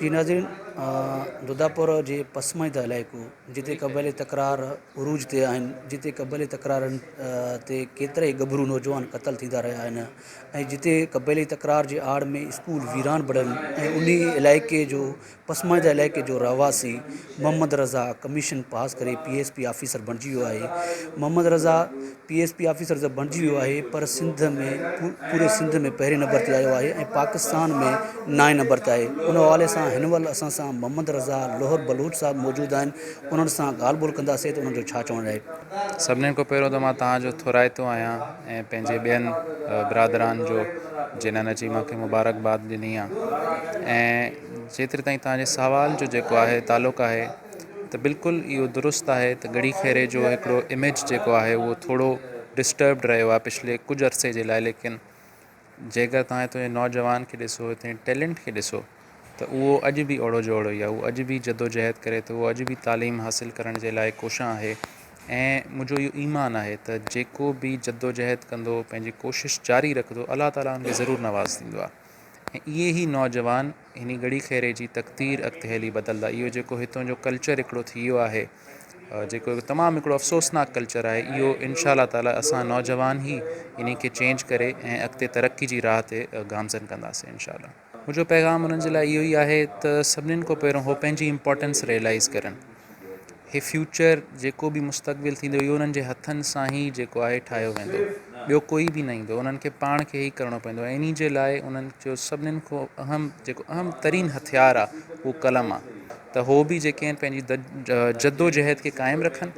जी नाज़रीन, दुदापुर जे पसमाइदा इलाइक़ो जिते क़बाइली तकरार उरूज ते आहिनि, जिते क़बाइली तकरारनि ते केतिरा ई गभरू नौजवान क़तल थींदा रहिया आहिनि ऐं जिते क़बाइली तकरार जे आड़ में स्कूल वीरान बणनि ऐं उन इलाइक़े जो पसमाइदा इलाइक़े जो रहवासी मोहम्मद रज़ा कमीशन पास करे PSP ऑफिसर बणिजी वियो आहे। मोहम्मद रज़ा PSP ऑफिसर त बणिजी वियो आहे, पर सिंध में पूरे सिंध में पहिरें नंबर ते आयो आहे ऐं पाकिस्तान में 9 नंबर ते आहे। उन हवाले सां हिन महिल असां सां मोहम्मद रज़ा लोहर बलूच साहब मौजूदु आहिनि। उन्हनि सां ॻाल्हि ॿोल कंदासीं त उन्हनि जो छा चवणु आहे। सभिनीनि खां पहिरियों त मां तव्हांजो थोराइतो आहियां ऐं पंहिंजे ॿियनि बिरादरान जो जिन्हनि अची मूंखे मुबारकबाद ॾिनी आहे। ऐं जेतिरे ताईं तव्हांजे सवाल जो जेको आहे तालुक़ु आहे त बिल्कुलु इहो दुरुस्त आहे त ॻड़ी खेरे जो हिकिड़ो इमेज जेको आहे उहो थोरो डिस्टर्ब्ड रहियो आहे पिछले कुझु अरसे जे लाइ। लेकिन जेकर तव्हां हिते नौजवान खे ॾिसो, हिते टैलेंट खे ॾिसो, त उहो अॼु बि ओड़ो जो ओड़ो ई आहे। उहो अॼु बि जदोजहद करे थो, उहो अॼु बि तालीम हासिलु करण जे लाइ कोशिशि आहे। ऐं मुंहिंजो इहो ईमान आहे त जेको बि जदोजहद कंदो, पंहिंजी कोशिशि जारी रखंदो, अलाह ताला हुनखे ज़रूरु नवाज़ थींदो आहे। ऐं इहे ई नौजवान हिन ॻड़ी खेरे जी तक़दीर अॻिते हली बदिलंदा। इहो जेको हितां जो कल्चर हिकिड़ो थी वियो आहे, जेको तमामु हिकिड़ो अफ़सोसनाक कल्चर आहे, इहो इंशा ताला असां नौजवान ई इन खे चेंज करे ऐं अॻिते तरक़ी जी राह ते गामज़न कंदासीं इंशा। मुंहिंजो पैगाम उन्हनि जे लाइ इहो ई आहे त सभिनीनि खां पहिरियों उहो पंहिंजी इम्पोर्टेंस रियलाइज़ करनि। हे फ्यूचर जेको बि मुस्तक़बिल थींदो, इहो उन्हनि जे हथनि सां ई जेको आहे ठाहियो वेंदो, ॿियो कोई बि न ईंदो। उन्हनि खे पाण खे ई करिणो पवंदो ऐं इन जे लाइ उन्हनि जो सभिनीनि खां अहम तरीन हथियार आहे उहो कलम आहे। त हो बि जेके आहिनि पंहिंजी जदोजहद खे क़ाइमु रखनि।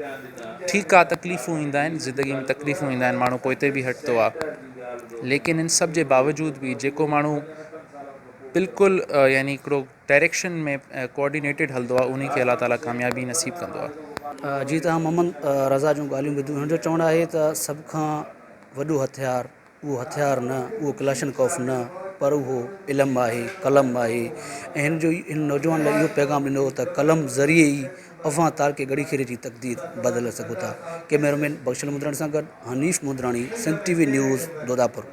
ठीकु आहे, तकलीफ़ूं ईंदा आहिनि, ज़िंदगी में तकलीफ़ूं ईंदा आहिनि, माण्हू पोइते बि हटंदो आहे। लेकिन इन सभ जे बावजूद बि जेको माण्हू बिल्कुलु यानी हिकिड़ो डायरेक्शन में कोऑर्डिनेटेड हलंदो आहे, उन खे अलाह ताला कामयाबी नसीबु कंदो आहे। जी तव्हां मोहम्मद रज़ा जूं ॻाल्हियूं ॿुधियूं। हुनजो चवणु आहे त सभ खां वॾो हथियार उहो हथियार न, उहो क्लाशनकॉफ न, पर उहो इल्मु आहे, कलम आहे। ऐं हिन नौजवान लाइ इहो पैगाम ॾिनो त कलम ज़रिए ई अफ़वाह तार के ॻड़ी खेरे जी तक़दीर बदिले सघो था। कैमरामैन बख्शल मुंदराणी सां गॾु हनीफ़ मुंदराणी, सिंध TV न्यूज़, दुदापुर।